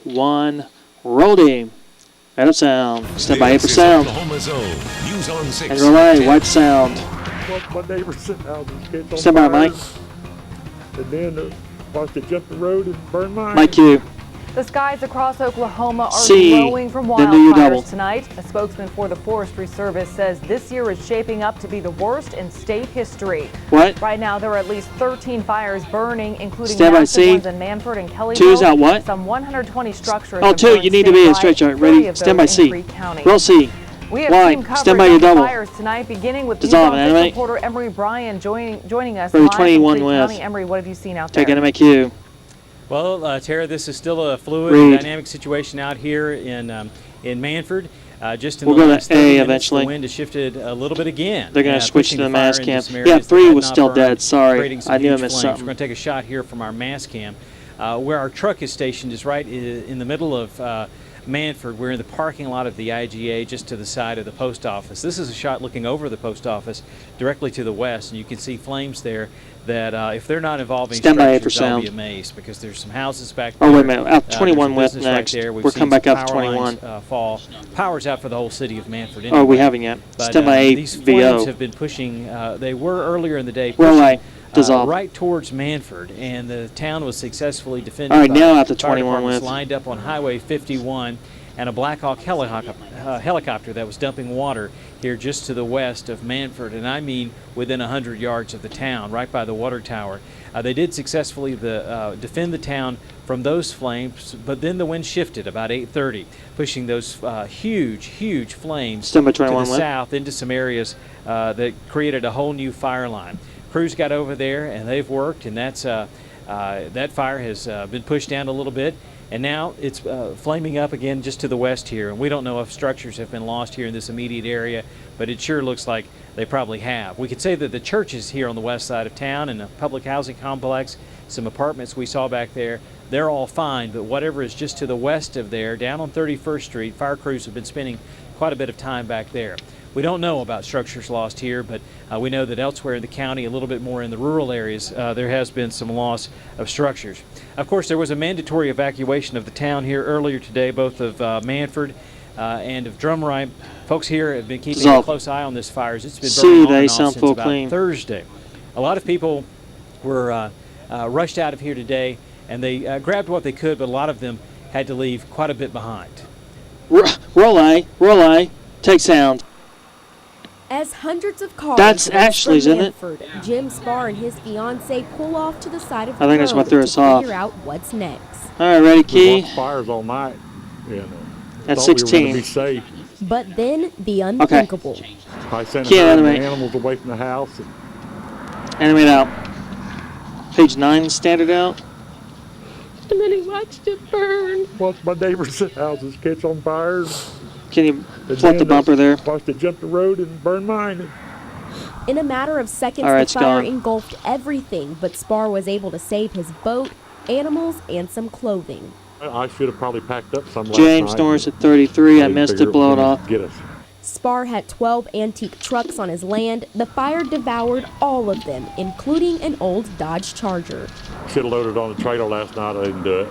1, roll team. Out of sound. Stand by 8 for sound. And relay, white sound. My neighbor's houses catch on Stand by, Mike. And then watched it jump the road and burn mine. Mike Q. The skies across Oklahoma are C, glowing from then do your double. wildfires tonight. A spokesman for the Forestry Service says this year is shaping up to be the worst in state history. What? Right now, there are at least 13 fires burning, including Stand by, massive C. ones in Manford and Kellyville. 2 is out what? Some 120 structures. Oh, have 2, burned you need to be a statewide, straight chart. 30 Ready? of Stand by those in C. Creek County. Roll C. We have Y. team coverage Stand by of your the double. fires tonight, beginning with Dissolve, News on animate. 6 reporter Emery Bryan joining us Ready, live from 21 Creek with. County. Emery, what have you seen out there? Take enemy Q. Well, Tara, this is still a fluid Read. and dynamic situation out here in Manford. Just in We'll the go to last 30 A minutes, eventually. the wind has shifted a little bit again. They're going to switch to pushing the fire mass into cam. some Yeah, areas that 3 had was not still burned, dead. Sorry. creating some I knew I huge missed flames. something. We're going to take a shot here from our mass cam. Where our truck is stationed is right in the middle of Manford. We're in the parking lot of the IGA just to the side of the post office. This is a shot looking over the post office directly to the west, and you can see flames there that if they're not involving Stand by 8 for structures, I'll be sound. amazed, because there's some houses back there. Oh, wait a minute. Out 21 there's a with business right next. there. We've We're seen coming back some up to power 21. lines, fall. Power's out for the whole city of Manford Oh, we anyway. haven't yet. But, Stand by 8 these flames VO. have been pushing, they were earlier in the day, Roll pushing, A. Dissolve. right towards Manford, and the town was successfully defended. All right, by now out to fire 21 departments with. lined up on Highway 51, and a Black Hawk helicopter that was dumping water here just to the west of Manford, and I mean within 100 yards of the town, right by the water tower. They did successfully defend the town from those flames, but then the wind shifted about 8:30, pushing those huge flames Stand by to the 21 with. south into some areas that created a whole new fire line. Crews got over there and they've worked, and that's that fire has been pushed down a little bit, and now it's flaming up again just to the west here. And we don't know if structures have been lost here in this immediate area, but it sure looks like they probably have. We could say that the churches here on the west side of town and the public housing complex, some apartments we saw back there, they're all fine, but whatever is just to the west of there, down on 31st Street, fire crews have been spending quite a bit of time back there. We don't know about structures lost here, but we know that elsewhere in the county, a little bit more in the rural areas, there has been some loss of structures. Of course, there was a mandatory evacuation of the town here earlier today, both of Manford and of Drumright. Folks here have been keeping a close eye on this fire. It's been burning on and off since about Thursday. A lot of people were rushed out of here today, and they grabbed what they could, but a lot of them had to leave quite a bit behind. Roll A, take sound. As hundreds of cars That's Ashley's, from isn't it? Manford, Jim Spar and his fiancee pull off to the side of the I think that's road what threw to us off. figure out what's next. All right, ready, Key? Fires all night. Yeah, At thought 16. We were gonna be safe. But then the unthinkable. I sent Can't the animate. animals away from the house. Animate out. Page 9 standard out. And then he watched it burn. Watched my neighbor's houses catch on fire. Can you And flip the then bumper there? Watched it jump the road and burn mine. In a matter of seconds, All right, the it's fire gone. engulfed everything, but Spar was able to save his boat, animals, and some clothing. I should have probably packed up some last James night. Norris at 33. I didn't missed figure it. Blow it was off. gonna Get us. Spar had 12 antique trucks on his land. The fire devoured all of them, including an old Dodge Charger. Should have loaded on the trailer last night. I didn't do it.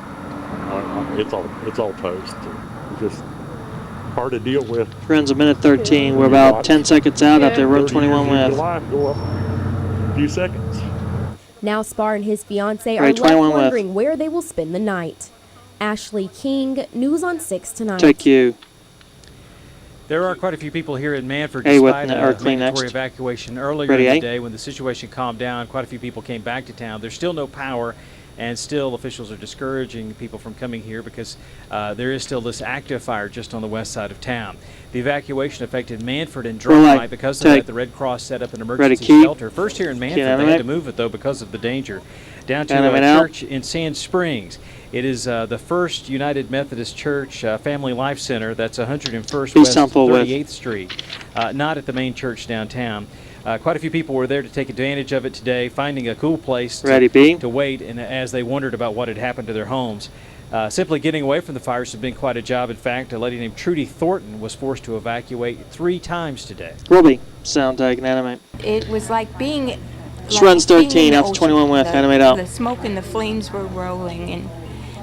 It's all toast. It's just hard to deal with. Friends, a minute 13. We're about 10 seconds out after row 30 21 years of your with. life go up a few seconds. Now Spar and his fiancee are Right, left 21 left. wondering where they will spend the night. Ashley King, News on 6 tonight. Take you. There are quite a few people here in Manford, A with despite or a clean mandatory next. evacuation earlier Ready, in the A? day when the situation calmed down. Quite a few people came back to town. There's still no power, and still officials are discouraging people from coming here because there is still this active fire just on the west side of town. The evacuation affected Manford and Drumright. Because of that, the Red Cross set up an emergency shelter. First here in Manford, they had to move it, though, because of the danger. Down to a church in Sand Springs. It is the First United Methodist Church Family Life Center. That's 101st West 38th Street, not at the main church downtown. Quite a few people were there to take advantage of it today, finding a cool place to wait, and as they wondered about what had happened to their homes. Simply getting away from the fires has been quite a job. In fact, a lady named Trudy Thornton was forced to evacuate 3 times today. Roby, sound tag and animate. It was like being... Runs 13, out to 21 with, animate out. The smoke and the flames were rolling, and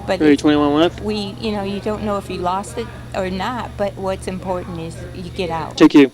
But Ready, 21 left. you don't know if you lost it or not, but what's important is you get out. Take you.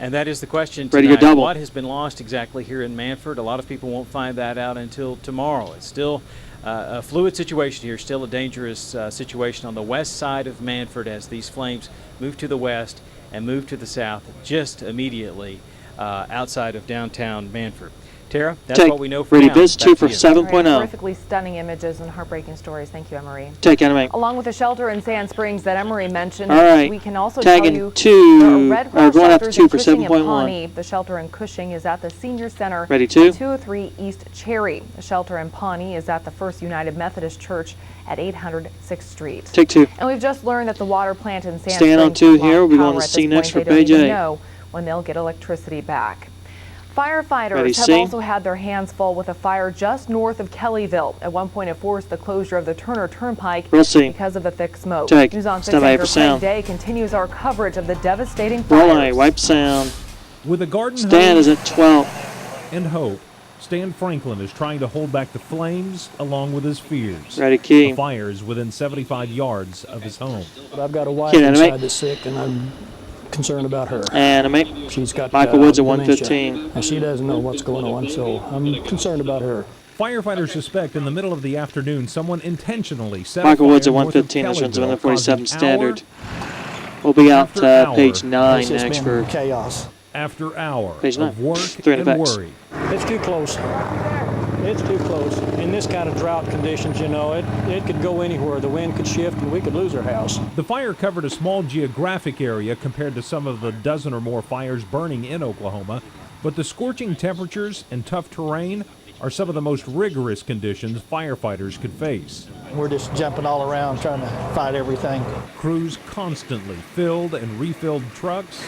And that is the question Ready, tonight. your double. What has been lost exactly here in Manford? A lot of people won't find that out until tomorrow. It's still a fluid situation here, still a dangerous situation on the west side of Manford as these flames move to the west and move to the south just immediately outside of downtown Manford. Tara, that's Take. what we know for Ready, now. Biz, Back 2 to for you. 7.0. Terrifically stunning images and heartbreaking stories. Thank you, Emery. Take Anime. Along with the shelter in Sand Springs that Emery mentioned, All right. we can also Tagging tell you 2, there are Red Cross going after shelters 2 in for Cushing and 7.1. Pawnee. The shelter in Cushing is at the Senior Center Ready, 2. at 203 East Cherry. The shelter in Pawnee is at the First United Methodist Church at 800 6th Street. Take 2. And we've just learned that the water plant in Sand Staying on Springs 2 here. We'll be going to see C next for They don't page even 8. know when they'll get electricity back. Firefighters Ready, have C. also had their hands full with a fire just north of Kellyville. At one point, it forced the closure of the Turner Turnpike We'll see. because of the thick smoke. Take. News on 6 Stand by anchor for sound. Craig Day continues our coverage of the devastating Roll fires. A, wipe sound. With a garden Stan hose is at 12. and hope, Stan Franklin is trying to hold back the flames along with his fears. Ready, key. The fire is within 75 yards of his home. But I've got a wife Kid, animate. inside that's sick, and I'm concerned about her. Animate. She's got Michael Woods at dementia, 115. and she doesn't know what's going on, so I'm concerned about her. Firefighters suspect in the middle of the afternoon someone intentionally set Michael a Woods at fire north of 115. This runs Kellyville, 147 causing standard. hour We'll be out after hour. page 9 It's just next been for chaos. after hour Page 9. of work 3 and effects. worry. It's too close. It's too close. In this kind of drought conditions, it could go anywhere. The wind could shift, and we could lose our house. The fire covered a small geographic area compared to some of the dozen or more fires burning in Oklahoma, but the scorching temperatures and tough terrain are some of the most rigorous conditions firefighters could face. We're just jumping all around trying to fight everything. Crews constantly filled and refilled trucks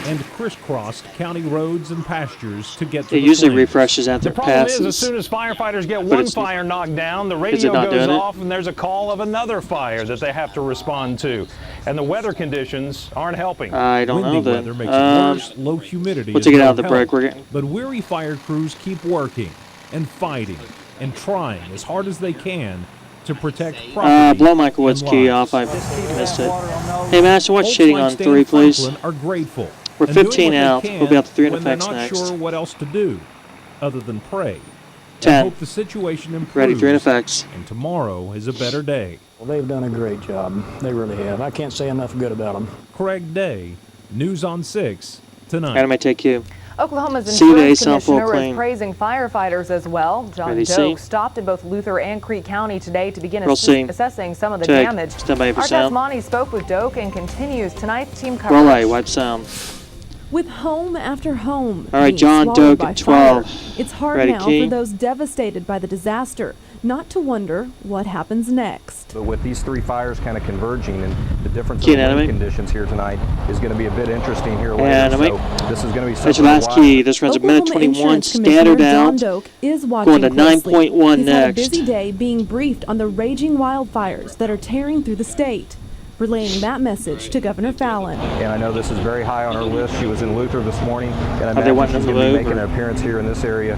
and crisscrossed county roads and pastures to get to It the usually flames. refreshes after The it problem passes. is, as soon as firefighters get But one it's- fire knocked down, the it radio not goes doing it? off and there's a call of another fire that they have to respond to. And the weather conditions aren't helping. I don't know Windy then. weather makes it worse. Low humidity we'll is take it no out of the help. break. We're getting But weary fire crews keep working and fighting and trying as hard as they can to protect property. blow Michael Woods' and key lives. off. I missed it. Hey, Master, watch Folks shitting like on Stan 3, please. Franklin are grateful. We're and doing 15 what they out. can We'll be out to 3 and when they're effects not next. sure what else to do other than pray. 10. And hope the situation improves. Ready, 3 and effects. And tomorrow is a better day. Well, they've done a great job. They really have. I can't say enough good about them. Craig Day, News on 6 tonight. Anime, take you. Oklahoma's See you, insurance Ace, full commissioner is clean. praising firefighters as well. John Ready, Doak C. stopped in both Luther and Creek County today to begin Roll C. assessing some of the Take. damage. Stand by for Our sound. Tasmani spoke with Doak and continues tonight's team coverage. Roll A, wipe sound. With home after home All right, being John swallowed Doak by at 12. fire, it's hard Ready, now key. for those devastated by the disaster not to wonder what happens next. But with these three fires kind of converging and the difference Key in the and wind animate. conditions here tonight is going to be a bit interesting here later. Animate. So this is going to be That's something your to last watch. key. This runs a minute Oklahoma 21. Insurance Standard Commissioner John out. Doak is watching Going to closely. 9.1 He's had a next. busy day being briefed on the raging wildfires that are tearing through the state. Relaying that message to Governor Fallon. And I know this is very high on our list. She was in Luther this morning, and I they imagine wanting she's them going to to be move, making an appearance here in this area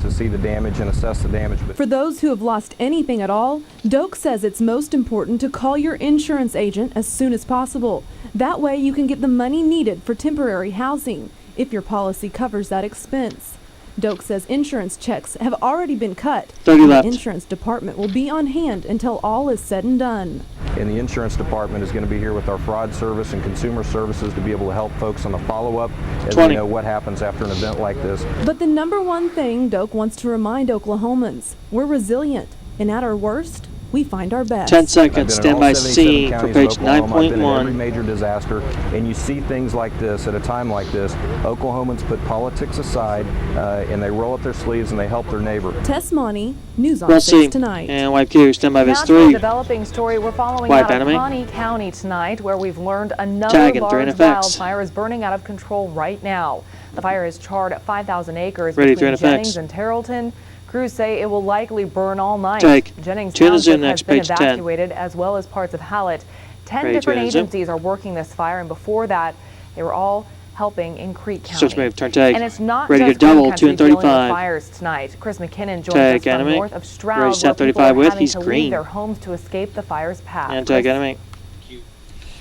to see the damage and assess the damage. But For those who have lost anything at all, Doak says it's most important to call your insurance agent as soon as possible. That way you can get the money needed for temporary housing, if your policy covers that expense. Doak says insurance checks have already been cut. 30 and left. The insurance department will be on hand until all is said and done. and the insurance department is going to be here with our fraud service and consumer services to be able to help folks on the follow-up as 20. we know what happens after an event like this. But the number one thing Doak wants to remind Oklahomans, we're resilient, and at our worst, we find our best. 10 I've seconds. been in Stand all by 77 C for counties of page Oklahoma. I've been in every 9.1. major disaster, and you see things like this at a time like this. Oklahomans put politics aside, and they roll up their sleeves and they help their neighbor. Tess Monty, News on Roll 6 C. tonight. And wipe Q. Stand by this National 3. developing story we're following Wipe out of enemy. Pawnee County tonight, where we've learned another Tag and 3 in large effects. wildfire is burning out of control right now. The fire has charred 5,000 acres Ready, 3 in between effects. Jennings and Terrellton. Crews say it will likely burn all night. Take. Jennings 2 in the zoom Township has next, been page 10. evacuated, as well as parts of Hallett. 10 Ready, 2 different in the zoom. agencies are working this fire, and before that, they were all helping in Creek County. Search move, turn tag. And it's not Ready to just double, Green 2 Country and dealing with 35. fires tonight. Chris McKinnon joins Tag us from enemy. north of Ready Stroud, to where set people 35 are with, having he's to green. leave their homes to escape the fire's path. And tag enemy.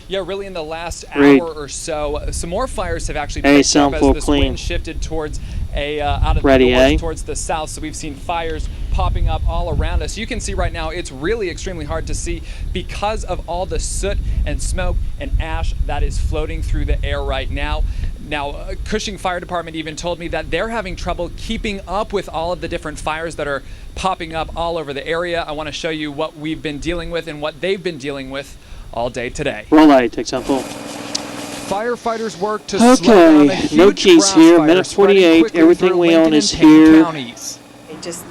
Yeah, really in the last Read. hour or so, some more fires have actually A, picked sound up full as this clean. wind shifted towards out of Ready, the north A. towards the south. So we've seen fires popping up all around us. You can see right now it's really extremely hard to see because of all the soot and smoke and ash that is floating through the air right now. Now, Cushing Fire Department even told me that they're having trouble keeping up with all of the different fires that are popping up all over the area. I want to show you what we've been dealing with and what they've been dealing with all day today. Roll light, take sound full. Firefighters work to slow down a Okay, huge no keys grass here. fire Minute spreading 48. quickly Everything through we Lincoln own is and Payne here. counties. Just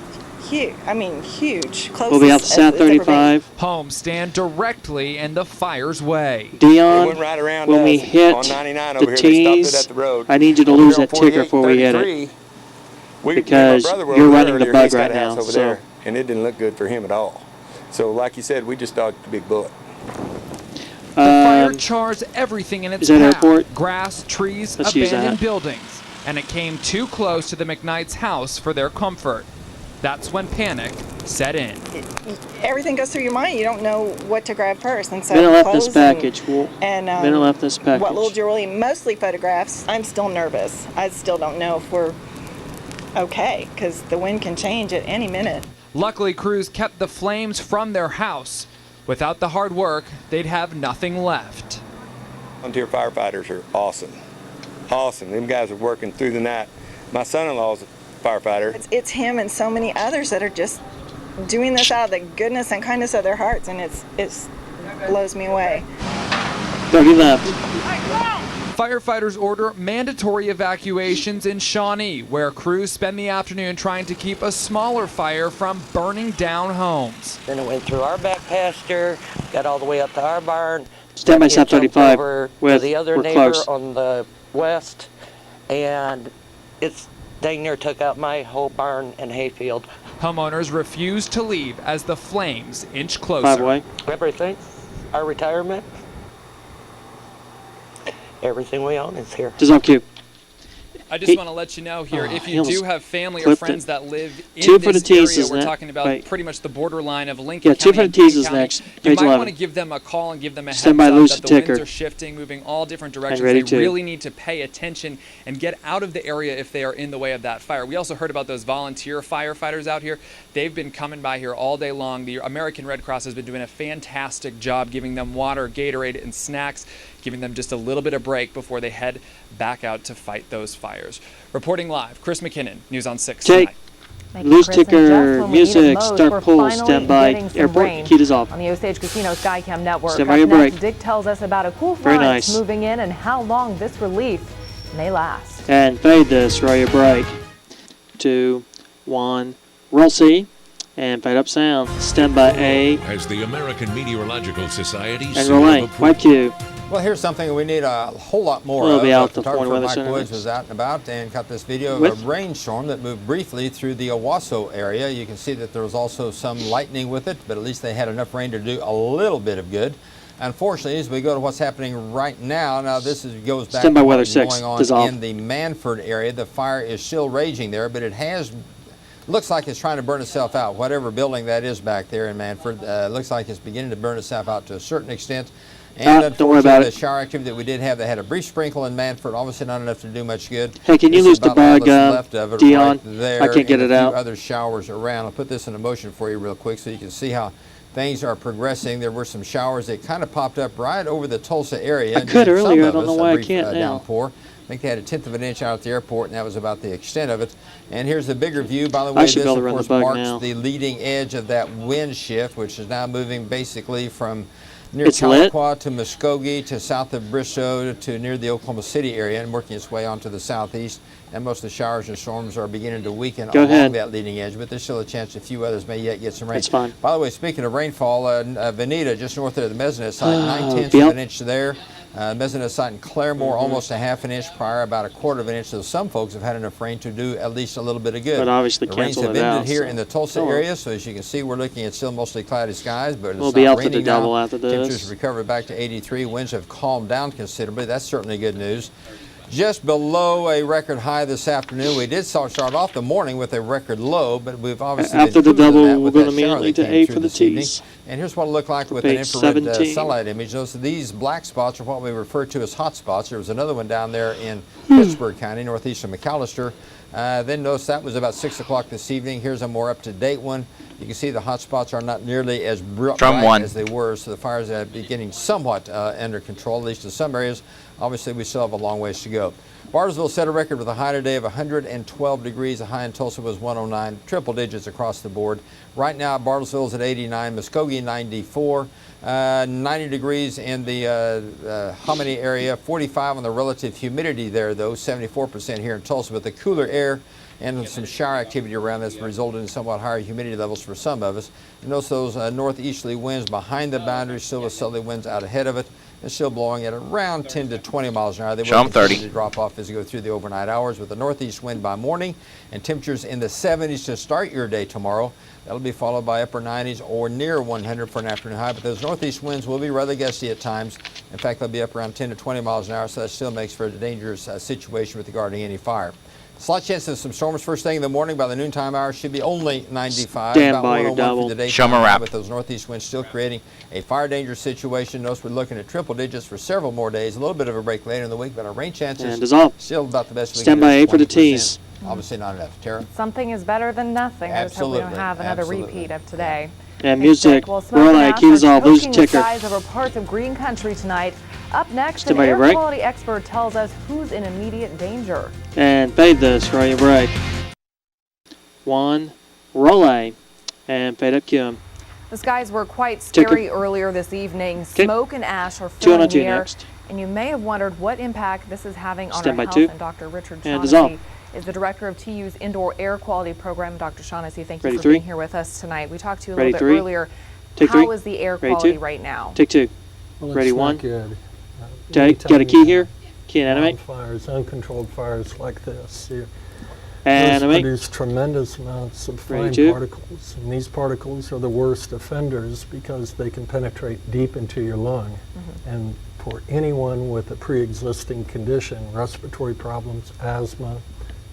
huge. I mean, huge. Closest We'll be out to South 35. Homes stand directly in the fire's way. Dion, went right around when we us hit on 99 the over here. They stopped it T's, at the road. I need you to Over lose here on that ticker before we hit 48, it. 33, Because my brother was you're over running the earlier. bug He's got right a house now, over so. there, and it didn't look good for him at all. So like you said, we just dodged the big bullet. The fire chars everything in its is that path. airport? Grass, trees, Let's use abandoned that. buildings. And it came too close to the McKnight's house for their comfort. That's when panic set in. Everything goes through your mind. You don't know what to grab first. And so Minute left this clothes package. and Minute left this package. what little jewelry, mostly photographs. I'm still nervous. I still don't know if we're okay because the wind can change at any minute. Luckily, crews kept the flames from their house. Without the hard work, they'd have nothing left. Volunteer firefighters are awesome. Awesome. Them guys are working through the night. My son-in-law's a firefighter. It's him and so many others that are just doing this out of the goodness and kindness of their hearts, and it blows me away. 30 left. Firefighters order mandatory evacuations in Shawnee, where crews spend the afternoon trying to keep a smaller fire from burning down homes. Then it went through our back pasture, got all the way up to our barn. Stand by It South jumped 35 over with, to the other we're neighbor close. on the west, and it's dang near took out my whole barn and hayfield. Homeowners refuse to leave as the flames inch closer. 5-way. Everything, our retirement, everything we own is here. Dissolve Q. I just want to let you know here, if he you almost do have family or clipped friends it. that live in Two for this the T's, area, isn't we're it? talking about Wait. pretty much the borderline of Lincoln Yeah, County 2 for the and Payne T's is County, next. you Page might 11. want to give them a call and give them a heads Stand by, up lose that the the winds ticker. are shifting, moving all different directions. ready They to. really need to pay attention and get out of the area if they are in the way of that fire. We also heard about those volunteer firefighters out here. They've been coming by here all day long. The American Red Cross has been doing a fantastic job giving them water, Gatorade, and snacks, giving them just a little bit of break before they head back out to fight those fires. Reporting live, Chris McKinnon, News on 6 Jake. tonight. Thank you, Loose Chris. And just ticker, when we need it music, most, start we're pull, finally stand by, getting some airport, rain key dissolve. on the Osage Casino Skycam network. Stand by Up your next, break. Dick tells us about a cool Very front nice. moving in and how long this relief may last. And fade this, roll your break. 2, 1, roll C, and fade up sound. Stand by A, As the American Meteorological Society and roll A, wipe Q. Well, here's something we need a whole lot more We'll of. be out the Photographer Florida Weather Mike Center Woods next. was out and about and caught this video of With? a rainstorm that moved briefly through the Owasso area. You can see that there was also some lightning with it, but at least they had enough rain to do a little bit of good. Unfortunately, as we go to what's happening right now, goes back Stand by to weather what's 6, going on dissolve. in the Manford area. The fire is still raging there, but it looks like it's trying to burn itself out. Whatever building that is back there in Manford, looks like it's beginning to burn itself out to a certain extent. And don't worry about unfortunately, it. the shower activity that we did have, they had a brief sprinkle in Manford, obviously not enough to do much good. Hey, can you This lose is the about all bug, that's left of it Dion? right there, I can't get and it a few out. other showers around. I'll put this in motion for you real quick so you can see how things are progressing. There were some showers that kind of popped up right over the Tulsa area. I and could some earlier, I of don't us, know a why I brief, can't now. downpour. I think they had 1/10 of an inch out at the airport, and that was about the extent of it. And here's the bigger view. By the I way, should this, be able to of run the course, bug marks now. the leading edge of that wind shift, which is now moving basically from near It's lit. Tahlequah to Muskogee to south of Bristow to near the Oklahoma City area and working its way onto the southeast. And most of the showers and storms are beginning to weaken Go along ahead. that leading edge, but there's still a chance a few others may yet get some rain. That's fine. By the way, speaking of rainfall, Veneta, just north of the Mesonet site, 9/10 be of out. an inch there. Mesonet site in Claremore, almost a 1/2 inch prior, about 1/4 of an inch. So some folks have had enough rain to do at least a little bit of good. But obviously the rains cancel have it ended out, here so- in the Tulsa Oh. area, so as you can see, we're looking at still mostly cloudy skies, but it's We'll be not out to the raining now. double after this. Temperatures recovered back to 83. Winds have calmed down considerably. That's certainly good news. just below a record high this afternoon. We did start off the morning with a record low, but we've obviously after been the double, that we're with going that shower immediately that to came 8 through for the this evening. tees. And here's what it looked like with Page an infrared 17. satellite image. Notice these black spots are what we refer to as hot spots. There was another one down there in Pittsburgh County, northeast of McAllister. Then notice that was about 6 o'clock this evening. Here's a more up-to-date one. You can see the hot spots are not nearly as bright as they were, so the fires are beginning somewhat under control, at least in some areas. Obviously, we still have a long ways to go. Bartlesville set a record with a high today of 112 degrees. The high in Tulsa was 109, triple digits across the board. Right now, Bartlesville is at 89, Muskogee 94, 90 degrees in the Hominy area, 45 on the relative humidity there, though, 74% here in Tulsa, but the cooler air and some shower activity around this resulted in somewhat higher humidity levels for some of us. And notice those northeasterly winds behind the boundary, still with southerly winds out ahead of it. It's still blowing at around 10 to 20 miles an hour. They will continue to drop off as you go through the overnight hours with a northeast wind by morning and temperatures in the 70s to start your day tomorrow. That'll be followed by upper 90s or near 100 for an afternoon high, but those northeast winds will be rather gusty at times. In fact, they'll be up around 10 to 20 miles an hour, so that still makes for a dangerous situation with regarding any fire. Slight chance of some storms first thing in the morning. By the noontime hours should be only 95. Stand about by your 101 double. for the daytime Show 'em a wrap. with those northeast winds still creating a fire danger situation. Notice we're looking at triple digits for several more days. A little bit of a break later in the week, but our rain chances And dissolve. still about the best we Stand can do. by 8 for the tees. Obviously not enough. Tara? Something is better than nothing. I just hope we don't Absolutely. have another Absolutely. repeat of today. And music. Well, smoke Roll and like ash keys are off. Lose choking the the ticker. skies over parts of green country tonight. Up next, Stand an by your air break. quality expert tells us who's in immediate danger. And fade this. Roll your break. 1. Roll A. And fade up Q. The skies were quite Ticker. scary earlier this evening. Okay. Smoke and ash are 2 on filling 2 the air. next. And you may have wondered what impact this is having on Stand our by health. 2. And Dr. Richard And Shaughnessy dissolve. is the director of TU's Indoor Air Quality Program. Dr. Shaughnessy, thank you Ready for 3. being here with us tonight. We talked to you a Ready little 3. bit earlier. Take How 3. is the air Ready quality 2. right now? Take 2. Well, Ready it's 1. not good. Take. Got a key here. Key and animate. Wildfires, uncontrolled fires like this. And Those animate. produce tremendous amounts of Ready fine 2. particles. And these particles are the worst offenders because they can penetrate deep into your lung. And for anyone with a pre-existing condition, respiratory problems, asthma,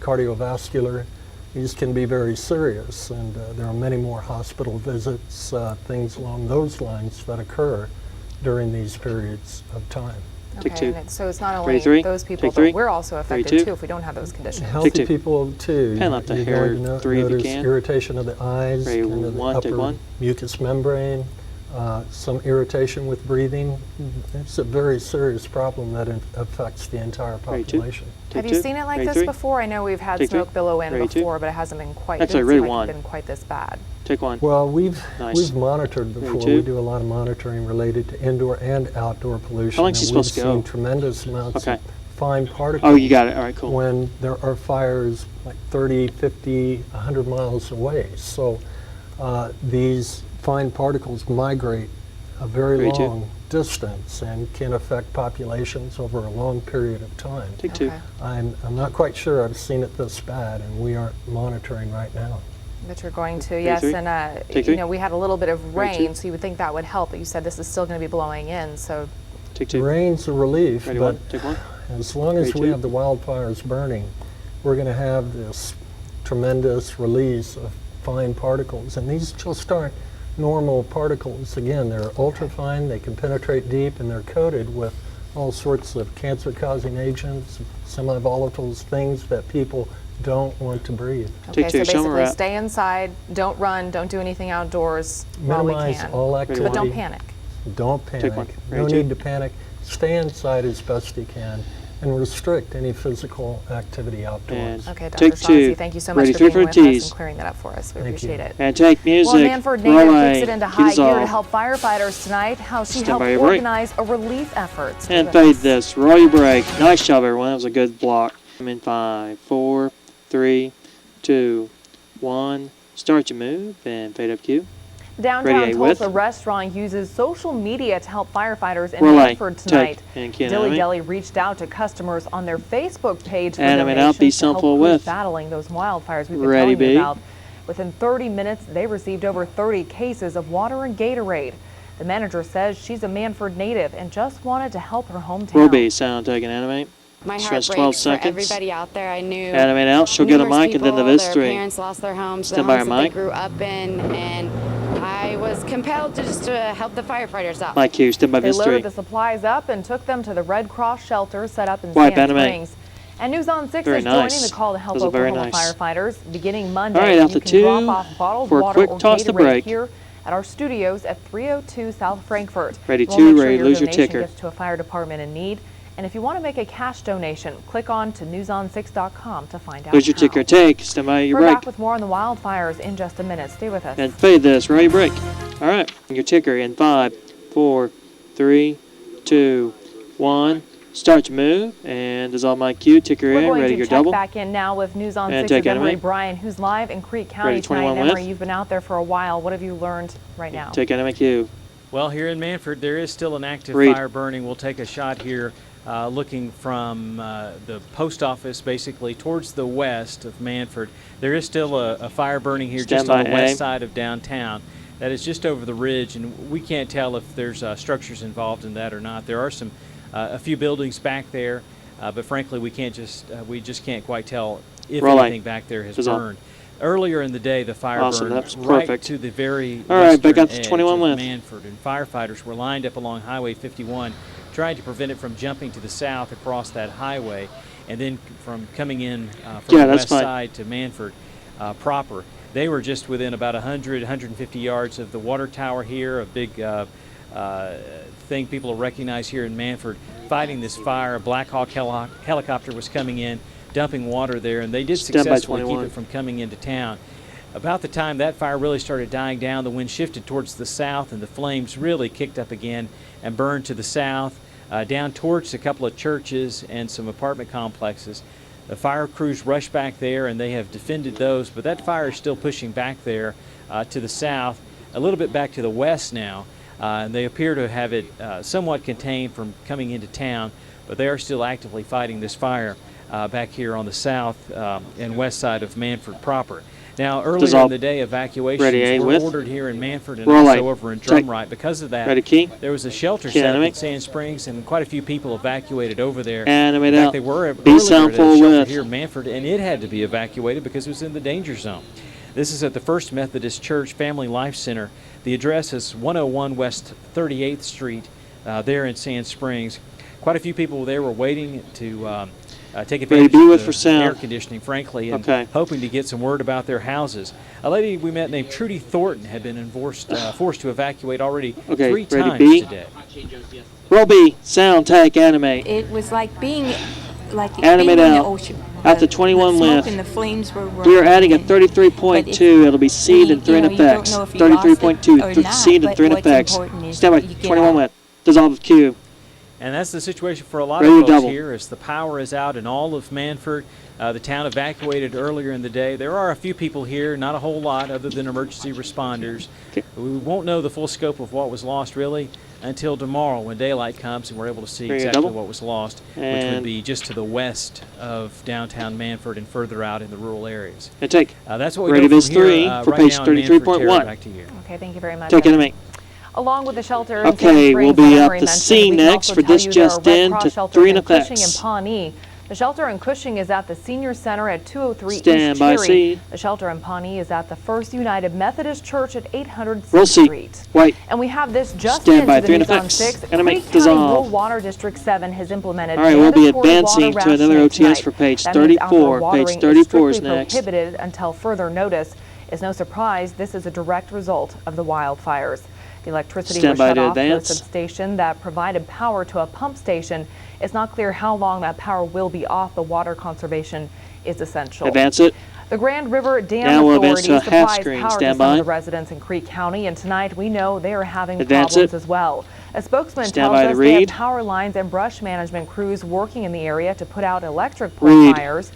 cardiovascular, these can be very serious. And there are many more hospital visits, things along those lines that occur during these periods of time. Take 2. And so it's not Ready only 3. those people, Take 3. but we're also Ready affected 2. too if we don't have those conditions. Healthy Take 2. people too. Pen up the You're hair, going to 3 if you notice can. irritation of the eyes, Ready kind of the 1. Take upper 1. mucous membrane, some irritation with breathing. It's a very serious problem that affects the entire Ready 2. population. Have Take you 2. seen it like Ready this 3. before? I know we've had Take 3. smoke billow in Ready 2. before, but it hasn't been quite. Actually, didn't ready seem like 1. it's been quite this bad. Take 1. Well, we've Nice. monitored Ready before. 2. We do a lot of monitoring related to indoor and outdoor pollution. How long's she and supposed we've to go? seen tremendous amounts Okay. of fine particles. Oh, you got it. All right, cool. When there are fires like 30, 50, 100 miles away. So these fine particles migrate a very Ready 2. long distance and can affect populations over a long period of time. Take 2. I'm not quite sure I've seen it this bad, and we aren't monitoring right now. But you're going to, Ready yes, 3. and Take you 3. know, we had a little bit of Ready 2. rain, so you would think that would help, but you said this is still going to be blowing in, so. Take The 2. rain's a relief, Ready but 1. Take 1. as long as Ready we 2. have the wildfires burning, we're going to have this tremendous release of fine particles. And these just aren't normal particles. Again, they're ultrafine, they can penetrate deep, and they're coated with all sorts of cancer-causing agents, semi-volatiles, things that people don't want to breathe. Okay, Take 2. so Show 'em a basically wrap. stay inside, don't run, don't do anything outdoors while we Minimize can. all But activity. don't panic. Don't panic. one. No Ready, 2. need to panic. Stay inside as best you can and restrict any physical activity outdoors. And Okay, Dr. take Shaughnessy, 2. thank you so much Ready for 3 being for the with us tees. and clearing that up for us. We Thank appreciate you. it. And take music. Well, a Manford Roll native A. takes it into Keep high us gear all. to help firefighters tonight. How she Stand helped by your break. organize a relief effort. Stay And with fade us. this. Roll your break. Nice job, everyone. That was a good block. I'm in 5, 4, 3, 2, 1. Start your move and fade up Q. Downtown Ready, A Tulsa with. restaurant uses social media to help firefighters in Roll A. Manford tonight. Take. And key and Dilly animate. Deli reached out to customers on their Facebook page for Animate out, donations be to help simple crews with. battling those wildfires we've been Ready, telling you B. about. Within 30 minutes, they received over 30 cases of water and Gatorade. The manager says she's a Manford native and just wanted to help her hometown. Roll B. Sound, take and animate. My heart Stretch breaks 12 for seconds. everybody out there. I knew Animate out. She'll get a numerous mic and then the people, Viz their 3. parents lost their homes, the Stand by homes her that they mic. grew up in, and I was compelled to just help the firefighters out. Mic Q. Stand by They Viz 3. loaded the supplies up and took them to the Red Cross shelter set up in Wipe Sand animate. Springs. And News on 6 Very is nice. joining the call to help Those are very Oklahoma nice. firefighters. Beginning Monday, All right, you out to can 2 drop off bottled for a water quick or toss to Gatorade break. here at our studios at 302 South Frankfurt. Ready We'll to, make sure ready to your lose your donation ticker. gets to a fire department in need. And if you want to make a cash donation, click on to newson6.com to find out Lose your how. ticker. Take. Stand by your We're break. back with more on the wildfires in just a minute. Stay with us. And fade this. Ready break. All right. Your ticker in 5, 4, 3, 2, 1. Start to move. And dissolve my cue. Ticker We're in. going Ready to your check double. back in now with News on And 6's take Emery enemy. Bryan, who's live in Creek County Ready, tonight. 21 Emery, with. you've been out there for a while. What have you learned right now? Take enemy cue. Well, here in Manford, there is still an active Read. fire burning. We'll take a shot here looking from the post office basically towards the west of Manford. There is still a fire burning here just on the west side of downtown. That is just over the ridge, and we can't tell if there's structures involved in that or not. There are some a few buildings back there, but frankly, we just can't quite tell if anything back there has burned. Earlier in the day, the fire burned right to the very back up to edge 21 of with. Manford, and firefighters were lined up along Highway 51 trying to prevent it from jumping to the south across that highway and then from coming in from the west side to Manford proper. They were just within about 100, 150 yards of the water tower here, a big thing people will recognize here in Manford, fighting this fire. A Black Hawk helicopter was coming in, dumping water there, and they did successfully keep it from coming into town. About the time that fire really started dying down, the wind shifted towards the south, and the flames really kicked up again and burned to the south, down towards a couple of churches and some apartment complexes. The fire crews rushed back there, and they have defended those, but that fire is still pushing back there to the south, a little bit back to the west now, and they appear to have it somewhat contained from coming into town, but they are still actively fighting this fire back here on the south and west side of Manford proper. Now, earlier in the day, evacuations were ordered here in Manford and also over in Drumright. Because of that, there was a shelter set up in Sand Springs, and quite a few people evacuated over there. Animate in fact, out. they were earlier Be at a sound shelter full with. here in Manford, and it had to be evacuated because it was in the danger zone. This is at the First Methodist Church Family Life Center. The address is 101 West 38th Street there in Sand Springs. Quite a few people there were waiting to take advantage of the air conditioning, frankly, and hoping to get some word about their houses. A lady we met named Trudy Thornton had been forced to evacuate already 3 times today. Roll B, sound, tag, animate. It was like being Animate in the out. ocean. Out to 21 the smoke left. and the flames were We are adding a 33.2. It'll be seed and 3 in effects. 33.2, seed and 3 in effects. Stand by, 21 left. Dissolve Q. And that's the situation for a lot of folks here as the power is out in all of Manford. The town evacuated earlier in the day. There are a few people here, not a whole lot other than emergency responders. We won't know the full scope of what was lost really until tomorrow when daylight comes and we're able to see exactly what was lost, which would be just to the west of downtown Manford and further out in the rural areas. That's what we know from here. For page 33.1. Back to you. Okay, thank you very much. Take enemy. Along with the shelter, okay, we'll be up to C next for this just in to 3 in effects. Cushing and Pawnee. The shelter in Cushing is at the Senior Center at 203 Stand East by Cherry. C. The shelter in Pawnee is at the First United Methodist Church at 800 Roll C. Street. Wait. And we have this just Stand by into 3 in the News on effects. 6. Animate, Creek dissolve. County Rural Water District 7 has implemented All right, we'll be mandatory advancing water to another rationing OTS tonight. for page That means outdoor 34. Page watering 34 is strictly next. prohibited until further notice. It's no surprise this is a direct result of the wildfires. The electricity was shut off to a substation that provided power to a pump station. It's not clear how long that power will be off. The water conservation is essential. Advance it. The Grand River Dam Now we'll advance Authority to a half supplies screen. power to Stand some of by. the residents in Creek County, and tonight we know they are having Advance problems it. as well. A spokesman Stand tells by to us they have read. power lines and brush management crews working in the area to put out electric pole fires.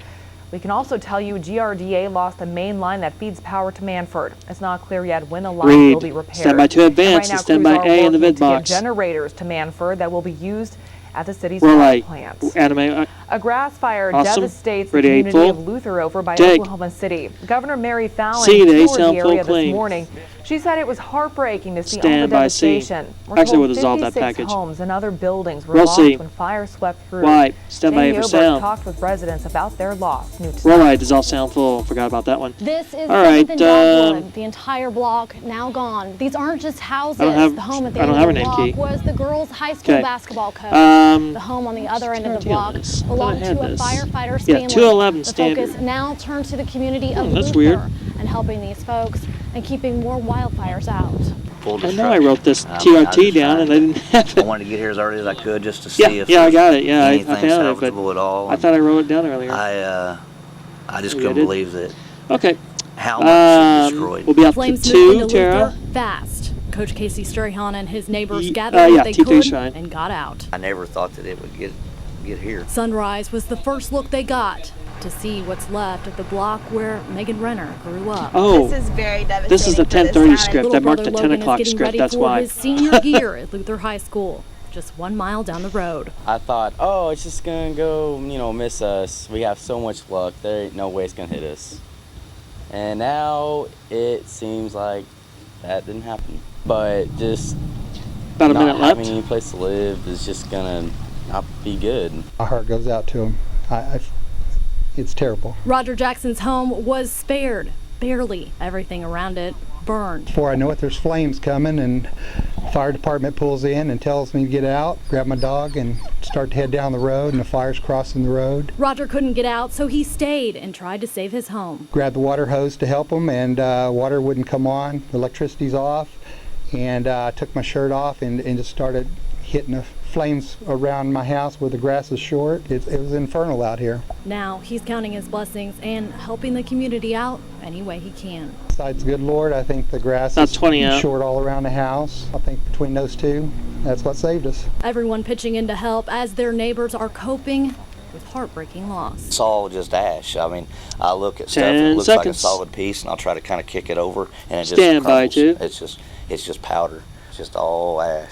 We can also tell you GRDA lost the main line that feeds power to Manford. It's not clear yet when the line will be repaired. Stand by to advance and stand by A in the vid box. Generators to Manford that will be used at the city's We're power like, plant. anime. A grass fire Awesome. devastates the Ready, community of full. Luther over by Take. Oklahoma City. Governor Mary Fallon See, they toured sound the full area this clean. morning. She said it was heartbreaking to see all the Stand by C. devastation. We're Actually, told we'll dissolve that 56 package. homes and other buildings were We'll lost see. when fire swept through. Wipe. Stand by Jamie A for Oberg sound. talked with residents about their loss. New We're right. Dissolve sound full. Forgot about that one. This is all right. 7th and Dogwood. The entire block now gone. These aren't just houses. I don't have- the home at the I end don't of have the a name block key. was the girls' high school Okay. basketball coach. Um, the home on the other end of the guarantee on block this. belonged I had to a this. firefighter's Yeah, family. 211 the standard. focus now turned to the community of that's Luther weird. and helping these folks and keeping more wildfires out. I know I wrote this I was TRT just down and I didn't have I it. wanted to get here as early as I could just to see if Yeah, I there's got it. Yeah, I anything found it, but salvageable at all. I thought I wrote it down earlier. I just Maybe I couldn't did. believe that. Okay. How much is destroyed. We'll be up Flames to moved 2, into Tara. Luther fast. Coach Casey Strahan and his neighbors gathered yeah, what they T2 is could fine. and got out. I never thought that it would get here. Sunrise was the first look they got to see what's left of the block where Megan Renner grew up. Oh, This is very devastating. this is the for this 10:30 town. script. Little I marked brother the 10 Logan o'clock is getting script. ready That's for why. his senior year at Luther High School, just 1 mile down the road. I thought, oh, it's just gonna go, miss us. We have so much luck. There ain't no way it's gonna hit us. And now it seems like that didn't happen. But just About a not minute left. having any place to live is just gonna not be good. My heart goes out to him. It's terrible. Roger Jackson's home was spared, barely. Everything around it burned. Before I know it, there's flames coming, and the fire department pulls in and tells me to get out, grab my dog, and start to head down the road, and the fire's crossing the road. Roger couldn't get out, so he stayed and tried to save his home. Grabbed the water hose to help him, and water wouldn't come on. The electricity's off, and I took my shirt off and just started hitting the flames around my house where the grass is short. It was infernal out here. Now he's counting his blessings and helping the community out any way he can. Besides the good Lord, I think the grass That's is 20 out. short all around the house. I think between those two, that's what saved us. Everyone pitching in to help as their neighbors are coping with heartbreaking loss. It's all just ash. I mean, I look at stuff, 10 it looks like a seconds. solid piece, and I'll try to kind of kick it over, and it just Stand by, crumbles. too. It's just powder. It's just all ash.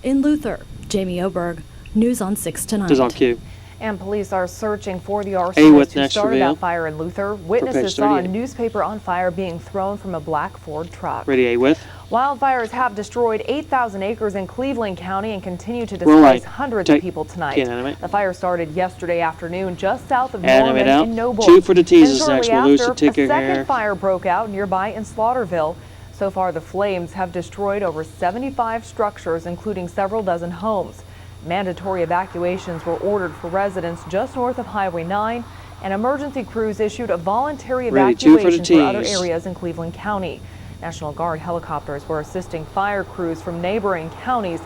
In Luther, Jamie Oberg, News on 6 tonight. Dissolve Q. And police are searching for the with arsonist who next started reveal. that fire in Luther. page Witnesses saw a 38. newspaper on fire being thrown from a black Ford truck. Ready A with. Wildfires have destroyed 8,000 acres in Cleveland County and continue to Roll displace light. hundreds Take- of people tonight. Can't animate. The fire started yesterday afternoon just south of Animate Norman out. in Noble. 2 for the teasers And next. shortly We'll lose the after, ticker a second here. fire broke out nearby in Slaughterville. So far, the flames have destroyed over 75 structures, including several dozen homes. Mandatory evacuations were ordered for residents just north of Highway 9, and emergency crews issued a voluntary Ready, 2 for the evacuation for other tees. areas in Cleveland County. National Guard helicopters were assisting fire crews from neighboring counties,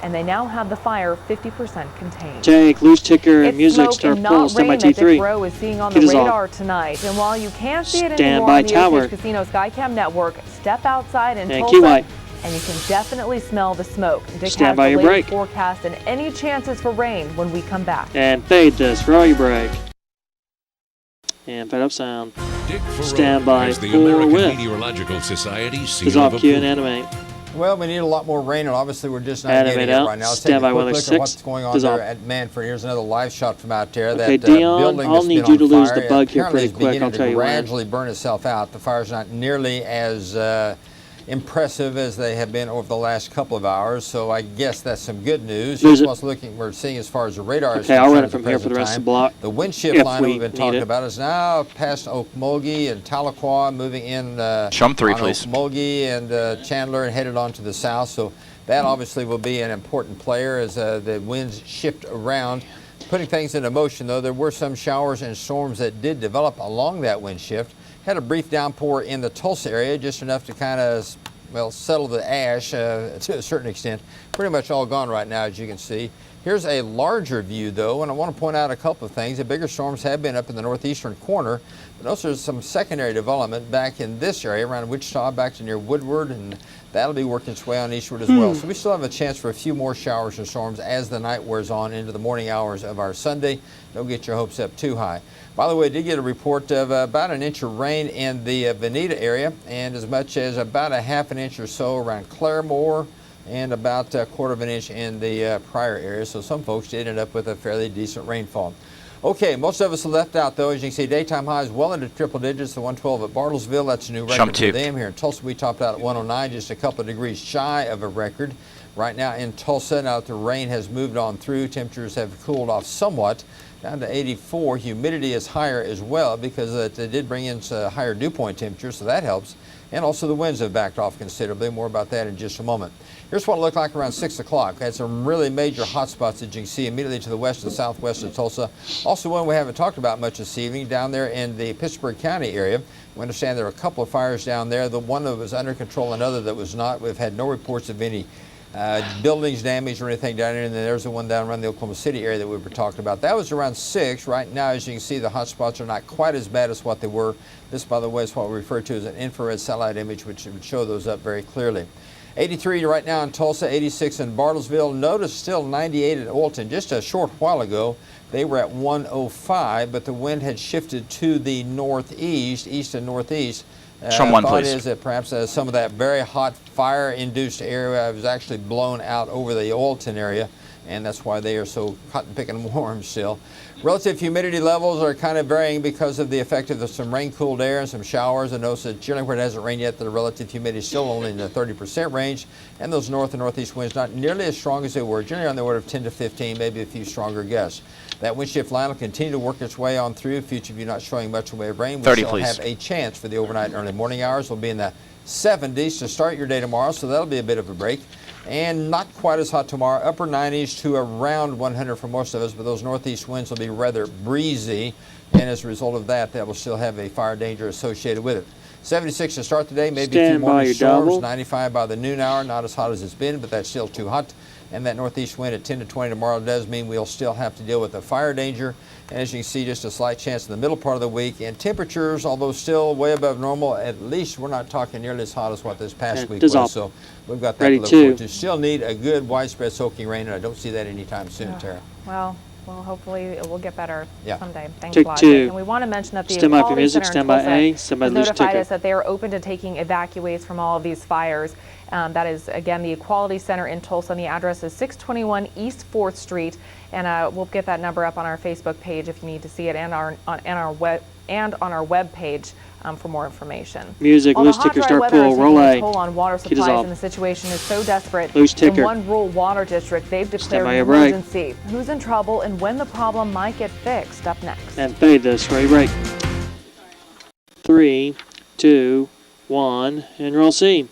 and they now have the fire 50% contained. Take, lose ticker, and It's music, smoke start and pull, not stand by rain that Dick T3. Rowe is seeing on Key the dissolve. radar tonight. And while you can't see it Stand anymore by on the tower. Ocean Casino Skycam network, step outside in And Tulsa, key white. and you can definitely smell the smoke. Dick Stand has by the your latest break. forecast and any chances for rain when we come back. And fade this for all your break. And fade up sound. Dick Farone Stand by has the for American with. Meteorological Society seal Dissolve of Q and approval. animate. Well, we need a lot more rain, and obviously we're just not Animate getting it out. right now. Let's Stand take by a quick weather look 6. at what's going on Dissolve. there at Manfred. Here's another live shot from out there. Okay, That Dion, building I'll that's need been you to on lose fire, the bug here apparently pretty is quick, I'll beginning tell to you when. gradually burn itself out. The fire's not nearly as impressive as they have been over the last couple of hours, so I guess that's some good news. Lose Here's it. what's we're seeing as far as the radar is Okay, I'll run concerned it from at here for the present rest of time. the block. The wind shift if line we we've been need talking it. about is now past Okmulgee and Tahlequah, moving in Show 'em three, on please. Okmulgee and Chandler and headed on to the south. So that obviously will be an important player as the winds shift around. Putting things into motion, though, there were some showers and storms that did develop along that wind shift. Had a brief downpour in the Tulsa area, just enough to kind of, well, settle the ash to a certain extent. Pretty much all gone right now, as you can see. Here's a larger view, though, and I want to point out a couple of things. The bigger storms have been up in the northeastern corner, but also there's some secondary development back in this area around Wichita, back to near Woodward, and that'll be working its way on eastward as well. So we still have a chance for a few more showers and storms as the night wears on into the morning hours of our Sunday. Don't get your hopes up too high. By the way, I did get a report of about an inch of rain in the Veneta area, and as much as about a half an inch or so around Claremore, and about a quarter of an inch in the prior area. So some folks did end up with a fairly decent rainfall. Okay, most of us are left out, though. As you can see, daytime highs well into triple digits. The 112 at Bartlesville, that's a new record for them. Here in Tulsa, we topped out at 109, just a couple of degrees shy of a record. Right now in Tulsa, now that the rain has moved on through, temperatures have cooled off somewhat, down to 84. Humidity is higher as well because they did bring in higher dew point temperatures, so that helps. And also the winds have backed off considerably. More about that in just a moment. Here's what it looked like around 6 o'clock. Had some really major hot spots that you can see immediately to the west and southwest of Tulsa. Also one we haven't talked about much this evening, down there in the Pittsburgh County area. We understand there are a couple of fires down there. The one that was under control, another that was not. We've had no reports of any buildings damaged or anything down there. And then there's the one down around the Oklahoma City area that we were talking about. That was around 6. Right now, as you can see, the hot spots are not quite as bad as what they were. This, by the way, is what we refer to as an infrared satellite image, which would show those up very clearly. 83 right now in Tulsa, 86 in Bartlesville. Notice still 98 at Olton. Just a short while ago, they were at 105, but the wind had shifted to the northeast, east and northeast. Someone, thought please. Is that perhaps some of that very hot fire-induced area was actually blown out over the Olton area, and that's why they are so cotton picking warm still. Relative humidity levels are kind of varying because of the effect of some rain-cooled air and some showers. And notice that generally where it hasn't rained yet, the relative humidity is still only in the 30% range, and those north and northeast winds not nearly as strong as they were, generally on the order of 10 to 15, maybe a few stronger gusts. That wind shift line will continue to work its way on through. Future view not showing much in the way of rain. We 30, still please. have a chance for the overnight and early morning hours. We'll be in the 70s to start your day tomorrow, so that'll be a bit of a break. And not quite as hot tomorrow, upper 90s to around 100 for most of us, but those northeast winds will be rather breezy, and as a result of that, that will still have a fire danger associated with it. 76 to start the day, maybe a few morning storms. 95 by the noon hour, not as hot as it's been, but that's still too hot. And that northeast wind at 10 to 20 tomorrow does mean we'll still have to deal with the fire danger. And as you can see, just a slight chance in the middle part of the week. And temperatures, although still way above normal, at least we're not talking nearly as hot as what this past week was. So we've got that to look forward to. Still need a good widespread soaking rain, and I don't see that anytime soon, Tara. Well, hopefully it will get better someday. Thanks Take a lot. two. And we want to mention that the Stand by for Equality music. Center Stand in by Tulsa A. Stand by has lose notified ticket. us that they are open to taking evacuees from all of these fires. That is, again, the Equality Center in Tulsa, and the address is 621 East 4th Street. And we'll get that number up on our Facebook page if you need to see it, and on our web page for more information. Music, While loose the hot, ticker, dry start weather pull, is roll taking A. a toll on water Kid is supplies, off. and the situation is so desperate, Loose in ticker. one rural water district, they've Stand declared by an your break. emergency. Who's in trouble and when the problem might get fixed? Up next. And fade this, ready, break. 3, 2, 1, and roll C.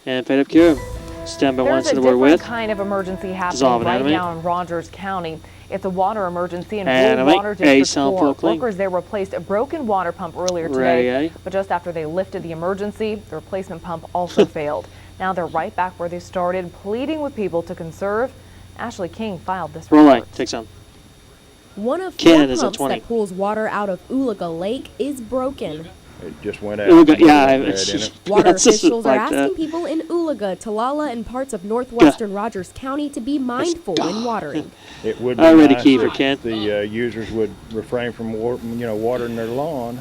And fade up Q. Stand by one There's to a the word different with. kind of emergency Dissolve happening and right animate. now in Rogers County. It's a water emergency in Animate. rural water A, district sound 4. full clean. Workers there replaced a broken water pump earlier Ready, today, A. but just after they lifted the emergency, the replacement pump also failed. Now they're right back where they started, pleading with people to conserve. Ashley King filed this Roll report. A. Take some. One of Ken four is at pumps 20. that pulls water out of Oolaga Lake is broken. It just went out. Oolaga, yeah, Water that's just officials are like that. asking people in Oolaga, Talala, and parts of northwestern Rogers County to be mindful when watering. It would be Already nice Kiefer, if Ken. the users would refrain from watering their lawn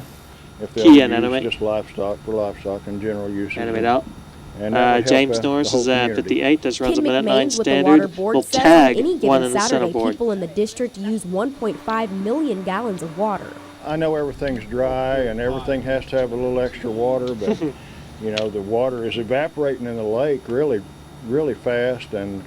if they Key use and animate. just livestock for livestock and general use. Animate out. And that would help James the Norris whole is at community. 58. This runs a Kim minute 9 McMains with the Water standard. Board We'll says tag on any one given in the center Saturday, board. people in the district use 1.5 million gallons of water. I know everything's dry and everything has to have a little extra water, but the water is evaporating in the lake really, really fast, and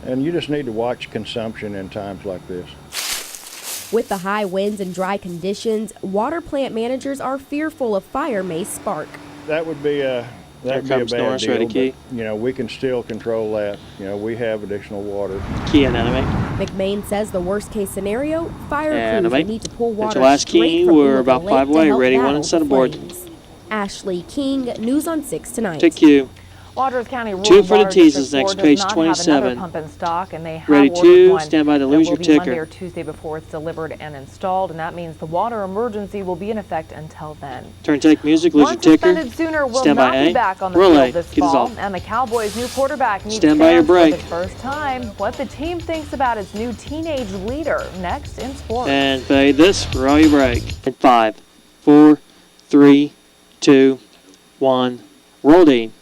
you just need to watch consumption in times like this. With the high winds and dry conditions, water plant managers are fearful a fire may spark. That would be a bad comes Norris, deal, ready, Key. but we can still control that. We have additional water. Key and animate. McMain says the worst case scenario, fire crews Animate. will need to pull That's water your last straight key. from We're Oolaga about Lake 5 to away. help Ready, one battle and center the board. flames. Ashley King, News on 6 tonight. Take Q. Waters County Rural 2 for the Water teasers District next, 4 page does not 27. have another pump in stock, and they have Ready, ordered 2, one. stand by to That lose your will be Monday ticker. or Tuesday before it's delivered and installed, and that means the water emergency will be in effect until then. Turn take music, lose One your ticker. suspended Sooner will Stand not by be A. back on the Roll A. field this Key fall, dissolve. and the Cowboys' new quarterback needs Stand by your fans for break. the first time. What the team thinks about its new teenage leader next in sports. And fade this, roll your break. And 5, 4, 3, 2, 1, roll D.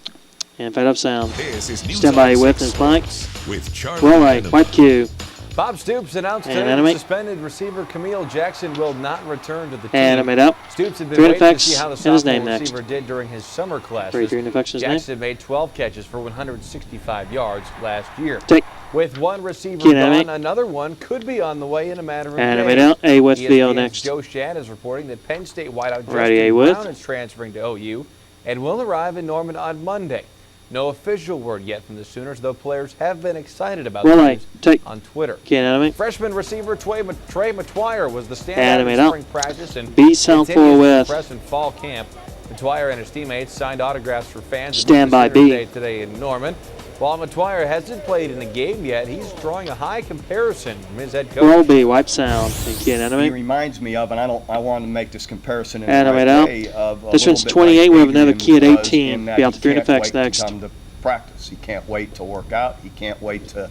And fade up sound. This is Stand by with and flank. With Charlie Roll right, wipe Q. Bob Stoops announced And today animate. suspended receiver Camille Jackson will not return to the team. Animate up. Stoops had been 3 waiting to effects see how the and his sophomore name next. receiver did during his summer classes. 3 effects and his name. Jackson made 12 catches for 165 yards last year. Take. With one receiver Key gone, animate. another one could be on the way in a matter of Animate days. out. A with VO ESPN's next. Joe Shad is reporting that Penn State wideout Ready, A Justin with. Brown is transferring to OU and will arrive in Norman on Monday. No official word yet from the Sooners, though players have been excited about Roll the right. news Take. on Twitter. Can't animate. Freshman receiver Trey Matwire was the standout Animate in out. spring practice and B sound continues 4 to with. impress in fall camp. Matwire and his teammates signed autographs for fans at Stand by Sooners B. Day today in Norman. While Matwire hasn't played in a game yet, he's drawing a high comparison from his head coach. Roll B, wipe sound. And can't He animate. reminds me of, and I want to make this comparison in Animate the out. right way of a This little one's bit 28. like We have another Adrian key at was 18. in that Be out to he 3 can't effects wait to next. come to practice. He can't wait to work out. He can't wait to,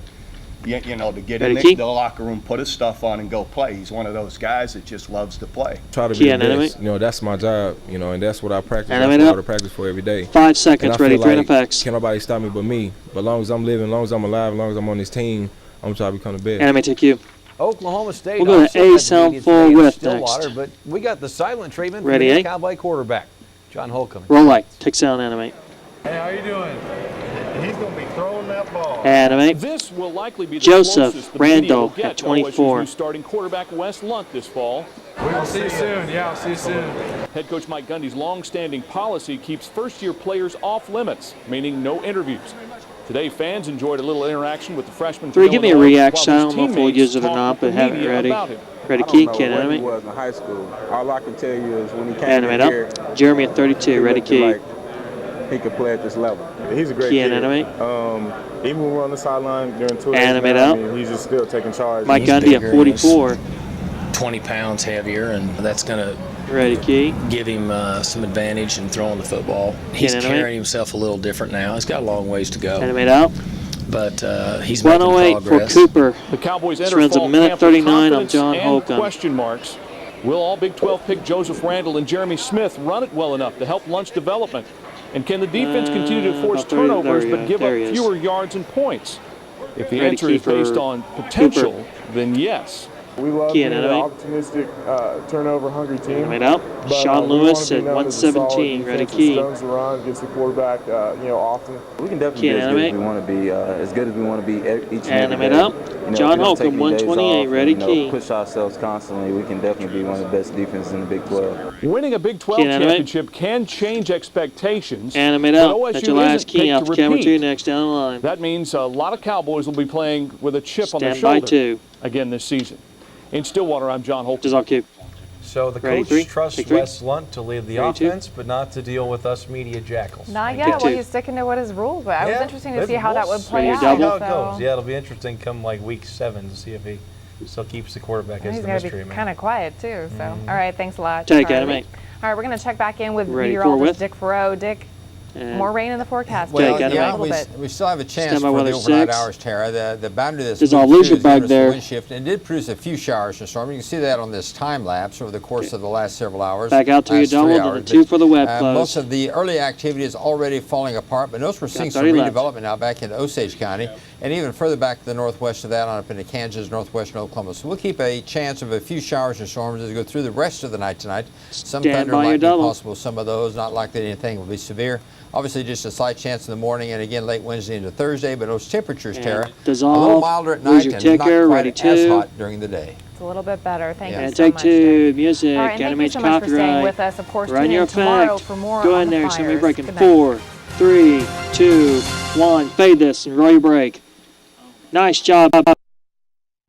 you know, to get Ready, in key? the locker room, put his stuff on, and go play. He's one of those guys that just loves to play. Try to Key be the and animate. best. You know, that's my job. You know, and that's what I practice. Animate That's what I up. go to practice for every day. 5 seconds. And I Ready, feel 3 like effects. Can't nobody stop me but me. But as long as I'm living, as long as I'm alive, as long as I'm on this team, I'm trying to become the best. Animate to Q. Oklahoma State We'll go to also A had sound media 4 today in with Stillwater, next. but we got the silent treatment Ready, from the A? Cowboy quarterback, John Holcomb. Roll right. Take sound. Animate. Hey, how you doing? He's going to be throwing that ball. Animate. This will likely be the Joseph closest the Randall media will at get to OSU's 24. new starting quarterback Wes Lunt this fall. We'll see you soon. Yeah, I'll see you soon. Head coach Mike Gundy's long-standing policy keeps first-year players off limits, meaning no interviews. Today, fans enjoyed a little interaction with the freshman. 3, give me a Illinois, reaction. I while don't know his if we'll teammates use it or talked not, with but the have it media ready. about him. Ready, I Key. don't know Can't what animate. he was in high school. All I can tell you is when he came Animate in up. here, Jeremy at 32. he Ready, looked Key. like he could play at this level. He's a great Key kid. and animate. Even when we're on the sideline during 2 days Animate now, out. I mean, he's just still taking charge. Mike Gundy at 44. 20 pounds heavier, and that's going to Ready, Key. give him some advantage in throwing the football. He's Animate. carrying himself a little different now. He's got a long ways to go. Animate out. But he's making 108 for progress. Cooper. The Cowboys This enter runs a fall minute camp 39. with I'm confidence John and Holcomb. question marks. Will all Big 12 pick Joseph Randall and Jeremy Smith run it well enough to help Lunt's development? And can the defense continue to force about 30 turnovers there but give he up is. fewer yards and points? If the Ready, answer Key is based for on potential, Cooper. then yes. We love Key being and an animate. opportunistic, turnover-hungry team. Animate out. But, Sean we Lewis wanna be at known as a solid 117. Ready, defense that Key. stones the run, gets the quarterback, often. We can definitely Key be and as good as animate. we want to be, as good as we want to be each and every Animate day. up. You know, John if we don't take Holcomb, any days 128. off Ready, and, Key. push ourselves constantly, we can definitely be one of the best defenses in the Big 12. Winning a Big 12 Key and animate. championship can change expectations. Animate but out. OSU That's your last isn't key. picked Off to camera repeat. 2 next down the line. That means a lot of Cowboys will be playing with a chip on their Stand by shoulder 2. again this season. In Stillwater, I'm John Holcomb. Just all cue. So the Ready, coach 3, trusts take 3. Wes Lunt to lead the Ready, 2. offense, but not to deal with us media jackals. Not I yet. guess. Well, he's sticking to what his rules were. It was interesting to see how that would play your out. double. How it so- goes. Yeah, it'll be interesting come like week 7 to see if he still keeps the quarterback as He's the got to mystery be man. kind of quiet too. So, all right, thanks a lot. Take Charlie. animate. All right, we're going to check back in with Ready, meteorologist 4 Dick Farrow. Dick, And more rain in the forecast. Well, Just yeah, a little bit. we still have a chance Stand by for weather the overnight 6. hours, Tara. The boundary that's There's a moved lizard through is bug notice the there. wind shift, and did produce a few showers and storms. You can see that on this time lapse over the course of the last several hours. Back out to your last 3 double, hours. and the 2 for the web close. Most of the early activity is already falling apart, but notice we're seeing some 30 left. redevelopment now back in Osage County, and even further back to the northwest of that on up into Kansas, northwestern Oklahoma. So we'll keep a chance of a few showers and storms as we go through the rest of the night tonight. Some Stand thunder by your might be double. possible, some of those, not likely anything will be severe. Obviously, just a slight chance in the morning and again late Wednesday into Thursday, but those temperatures, And Tara, dissolve. a little milder at Where's night your and not ticker? quite Ready, as 2. hot during the day. It's a little bit better. Thank you And so take much. 2. Dick. Music. All right, and thank you Animates so much for staying copyright. with us. Of course, Run tune your in tomorrow effect. for more Go on in the there. Somebody fires. breaking. Good night. 4, 3, 2, 1. Fade this and roll your break. Nice job.